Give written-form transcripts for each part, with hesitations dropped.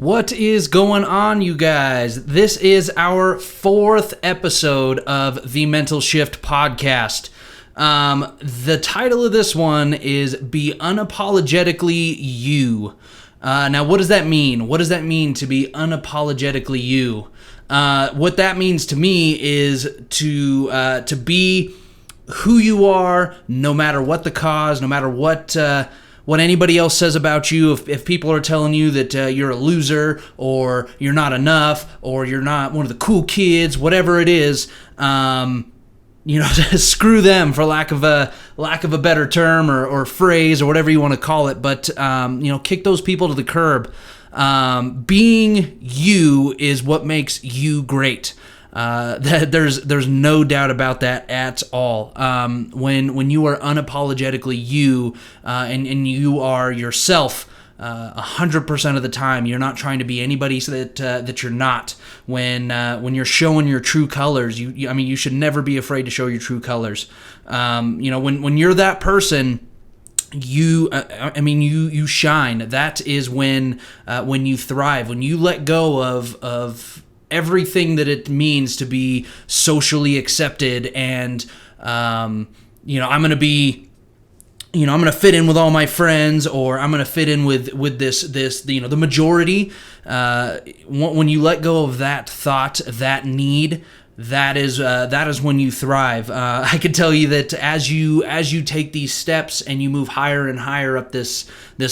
What is going on, you guys? This is our 4th episode of the Mental Shift podcast. The title of this one is Be Unapologetically You. Now, what does that mean? What does that mean to be unapologetically you? What that means to me is to be who you are, no matter what the cause, no matter what anybody else says about you. If people are telling you that you're a loser, or you're not enough, or you're not one of the cool kids, whatever it is, screw them, for lack of a better term or phrase or whatever you want to call it. But kick those people to the curb. Being you is what makes you great. There's no doubt about that at all. When you are unapologetically you, and you are yourself 100% of the time, you're not trying to be anybody that you're not. When you're showing your true colors, you should never be afraid to show your true colors. When you're that person, you shine. That is when you thrive. When you let go of everything that it means to be socially accepted, and I'm going to fit in with all my friends, or I'm going to fit in with this the majority. When you let go of that thought, that need, that is when you thrive. I can tell you that as you take these steps and you move higher and higher up this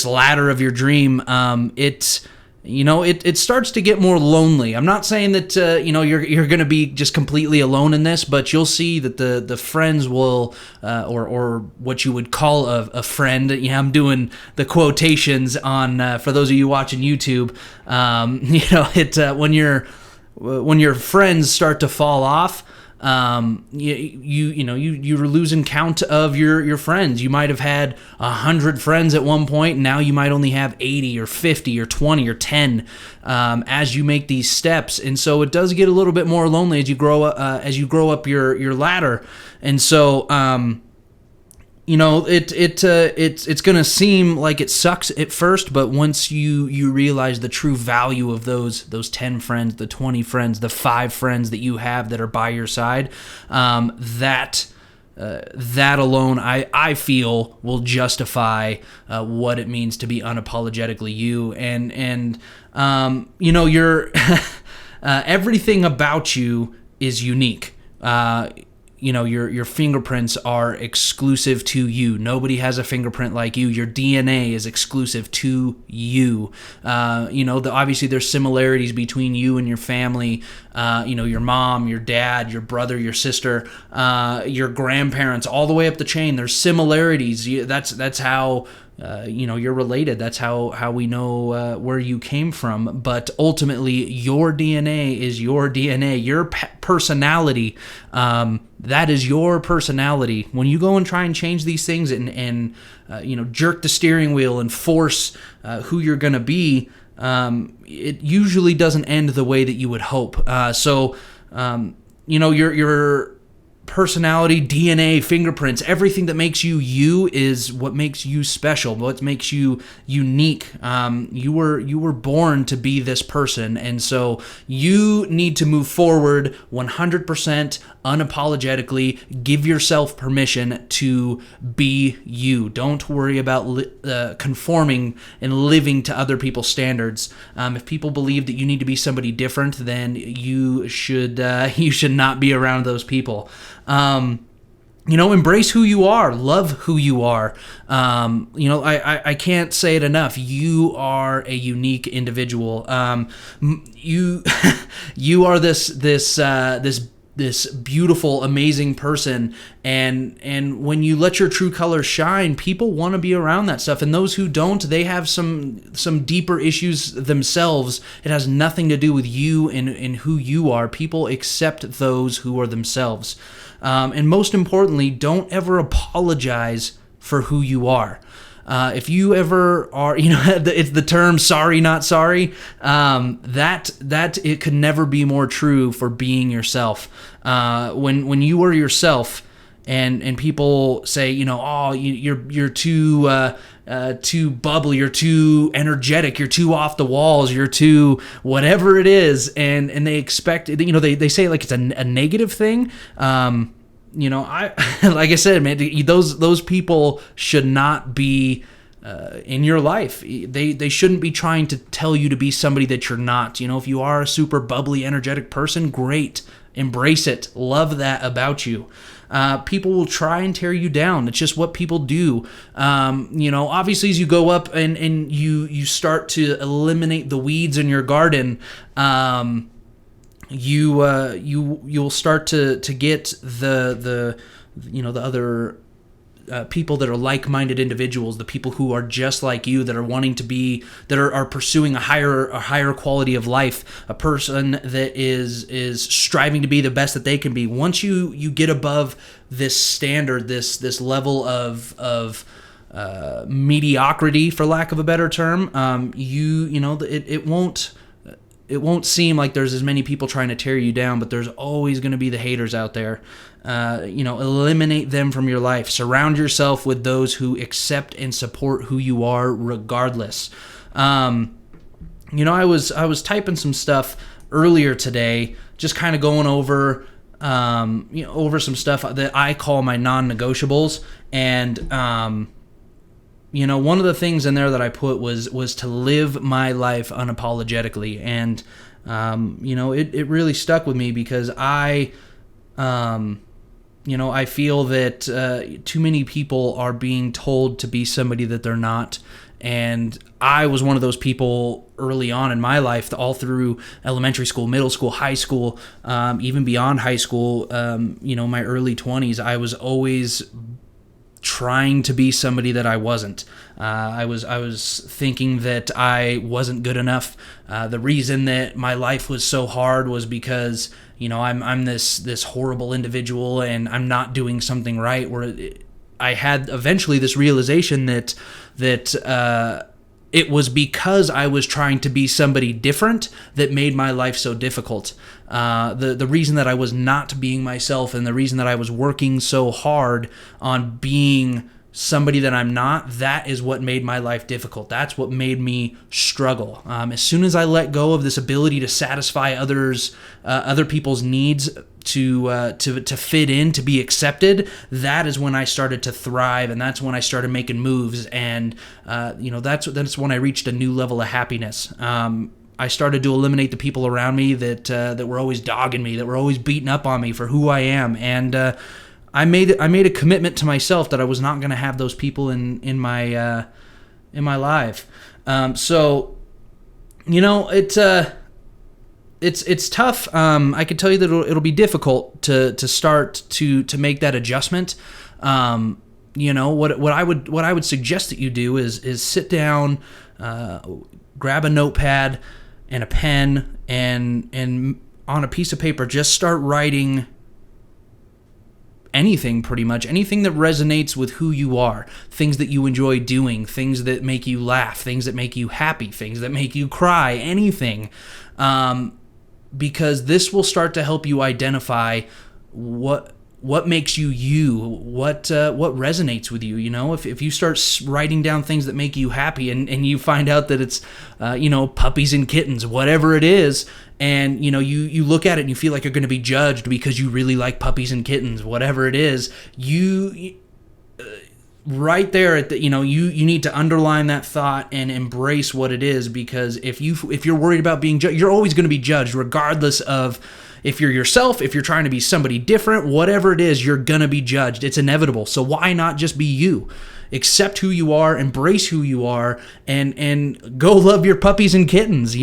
ladder of your dream, it starts to get more lonely. I'm not saying that you're going to be just completely alone in this, but you'll see that the friends will, or what you would call a friend. I'm doing the quotations on for those of you watching YouTube. When your friends start to fall off, you're losing count of your friends. You might have had 100 friends at one point, and now you might only have 80 or 50 or 20 or 10 as you make these steps. And so it does get a little bit more lonely as you grow up your ladder. And so it's going to seem like it sucks at first, but once you realize the true value of those 10 friends, the 20 friends, the 5 friends that you have that are by your side, that alone, I feel, will justify what it means to be unapologetically you. And you're everything about you is unique. Your fingerprints are exclusive to you. Nobody has a fingerprint like you. Your DNA is exclusive to you. Obviously there's similarities between you and your family. Your mom, your dad, your brother, your sister, your grandparents, all the way up the chain. There's similarities. That's how you're related. That's how we know where you came from. But ultimately, your DNA is your DNA. Your personality, that is your personality. When you go and try and change these things and jerk the steering wheel and force who you're going to be, it usually doesn't end the way that you would hope. Your personality, DNA, fingerprints, everything that makes you is what makes you special, what makes you unique. You were born to be this person, and so you need to move forward 100% unapologetically. Give yourself permission to be you. Don't worry about conforming and living to other people's standards. If people believe that you need to be somebody different, then you should not be around those people. Embrace who you are, love who you are. I can't say it enough. You are a unique individual. You are this beautiful, amazing person, and when you let your true colors shine, people want to be around that stuff. And those who don't, they have some deeper issues themselves. It has nothing to do with you and who you are. People accept those who are themselves. And most importantly, don't ever apologize for who you are. If you ever are, it's the term "sorry, not sorry." That it could never be more true for being yourself. When you are yourself, and people say, oh, you're too bubbly, you're too energetic, you're too off the walls, you're too whatever it is, and they expect, they say it like it's a negative thing. I like I said, man, those people should not be in your life. They shouldn't be trying to tell you to be somebody that you're not. If you are a super bubbly, energetic person, great. Embrace it. Love that about you. People will try and tear you down. It's just what people do. Obviously, as you go up and you start to eliminate the weeds in your garden, you'll start to get the other people that are like-minded individuals, the people who are just like you, that are wanting to be, that are pursuing a higher quality of life, a person that is striving to be the best that they can be. Once you get above this standard, this level of mediocrity, for lack of a better term, it won't seem like there's as many people trying to tear you down, but there's always going to be the haters out there. Eliminate them from your life. Surround yourself with those who accept and support who you are regardless. I was typing some stuff earlier today, just kind of going over over some stuff that I call my non-negotiables, and one of the things in there that I put was to live my life unapologetically, and it really stuck with me because I feel that too many people are being told to be somebody that they're not, and I was one of those people early on in my life, all through elementary school, middle school, high school, even beyond high school. My early 20s, I was always trying to be somebody that I wasn't. I was thinking that I wasn't good enough. The reason that my life was so hard was because I'm this horrible individual and I'm not doing something right. Where I had eventually this realization that it was because I was trying to be somebody different that made my life so difficult. The reason that I was not being myself, and the reason that I was working so hard on being somebody that I'm not, that is what made my life difficult. That's what made me struggle. As soon as I let go of this ability to satisfy other people's needs, to fit in, to be accepted, that is when I started to thrive, and that's when I started making moves, and that's when I reached a new level of happiness. I started to eliminate the people around me that were always dogging me, that were always beating up on me for who I am, and I made a commitment to myself that I was not going to have those people in my life. It's tough. I can tell you that it'll be difficult to start to make that adjustment. What I would suggest that you do is sit down, grab a notepad and a pen, and on a piece of paper just start writing anything, pretty much anything that resonates with who you are, things that you enjoy doing, things that make you laugh, things that make you happy, things that make you cry, anything, because this will start to help you identify what makes you, what resonates with you. If you start writing down things that make you happy, and you find out that it's puppies and kittens, whatever it is, and you look at it and you feel like you're going to be judged because you really like puppies and kittens, whatever it is, you right there at you need to underline that thought and embrace what it is, because if you're worried about being judged, you're always going to be judged, regardless of if you're yourself, if you're trying to be somebody different, whatever it is, you're going to be judged. It's inevitable. So why not just be you? Accept who you are, embrace who you are, and go love your puppies and kittens,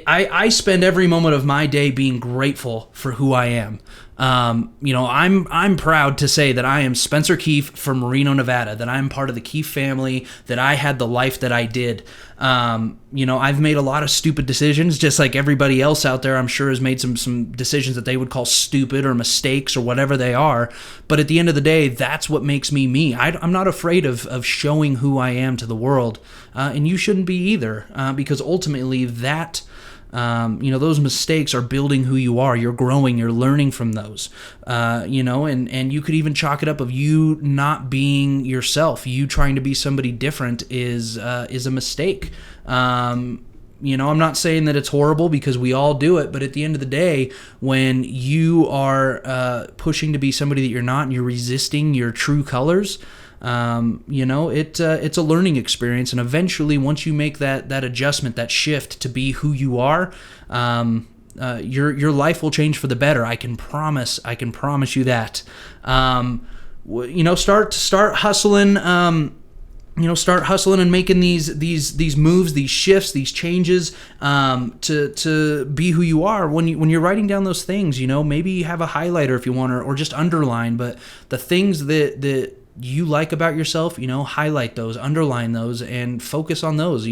I spend every moment of my day being grateful for who I am. I'm proud to say that I am Spencer Keife from Reno, Nevada, that I'm part of the Keife family, that I had the life that I did. I've made a lot of stupid decisions, just like everybody else out there, I'm sure, has made some decisions that they would call stupid or mistakes or whatever they are. But at the end of the day, that's what makes me me. I'm not afraid of showing who I am to the world, and you shouldn't be either, because ultimately that Those mistakes are building who you are. You're growing, you're learning from those, and you could even chalk it up of you not being yourself. You trying to be somebody different is a mistake. I'm not saying that it's horrible, because we all do it, but at the end of the day, when you are pushing to be somebody that you're not and you're resisting your true colors, it's a learning experience. And eventually, once you make that adjustment, that shift to be who you are, your life will change for the better. I can promise you that. Start hustling. Start hustling and making these moves, these shifts, these changes, to be who you are. When you're writing down those things, maybe have a highlighter if you want, or just underline. But the things that you like about yourself, highlight those, underline those, and focus on those.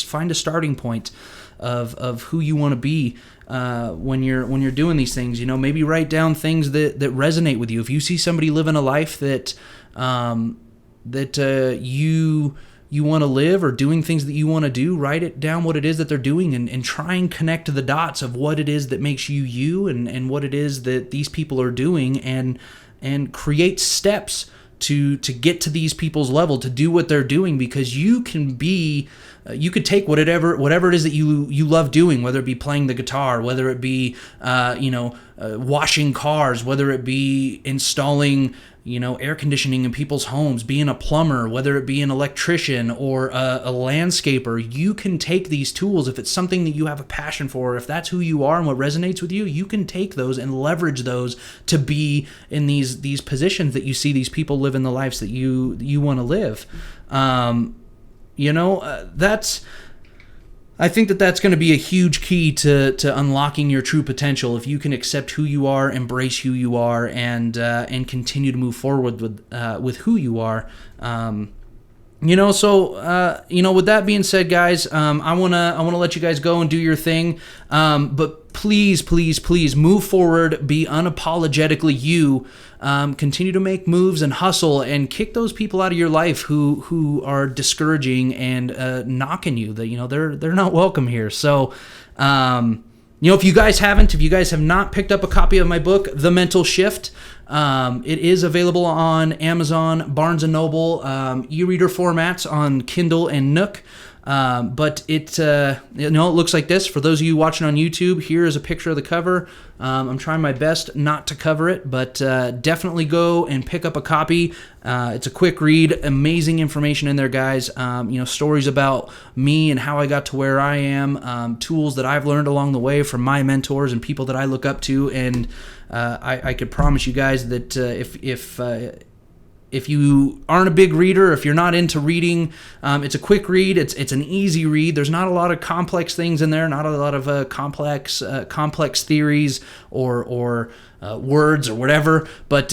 Find a starting point of who you want to be when you're doing these things. Maybe write down things that resonate with you. If you see somebody living a life that you want to live, or doing things that you want to do, write it down what it is that they're doing, and try and connect the dots of what it is that makes you you, and what it is that these people are doing, and create steps to get to these people's level, to do what they're doing, because you can be you could take whatever it is that you love doing, whether it be playing the guitar, whether it be washing cars, whether it be installing air conditioning in people's homes, being a plumber, whether it be an electrician or a landscaper. You can take these tools, if it's something that you have a passion for, if that's who you are and what resonates with you, you can take those and leverage those to be in these positions that you see these people live in the lives that you want to live. I think that's going to be a huge key to unlocking your true potential. If you can accept who you are, embrace who you are, and continue to move forward with who you are. With that being said, guys, I wanna let you guys go and do your thing. But please move forward. Be unapologetically you. Continue to make moves and hustle, and kick those people out of your life who are discouraging and knocking you. That they're not welcome here. So. If you guys have not picked up a copy of my book, The Mental Shift, it is available on Amazon, Barnes & Noble, e-reader formats on Kindle and Nook. But it looks like this. For those of you watching on YouTube, here is a picture of the cover. I'm trying my best not to cover it, but definitely go and pick up a copy. It's a quick read, amazing information in there, guys. Stories about me and how I got to where I am, tools that I've learned along the way from my mentors and people that I look up to. And I could promise you guys that if you aren't a big reader, if you're not into reading, it's a quick read. It's an easy read. There's not a lot of complex things in there, not a lot of complex theories or words or whatever. But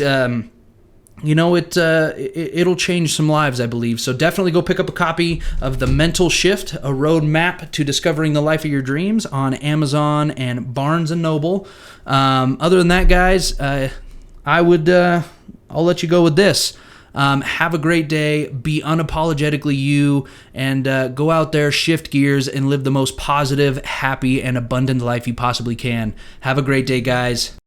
it'll change some lives, I believe. So definitely go pick up a copy of The Mental Shift, a roadmap to discovering the life of your dreams, on Amazon and Barnes & Noble. Other than that, guys, I'll let you go with this. Have a great day. Be unapologetically you, and go out there, shift gears, and live the most positive, happy, and abundant life you possibly can. Have a great day, guys.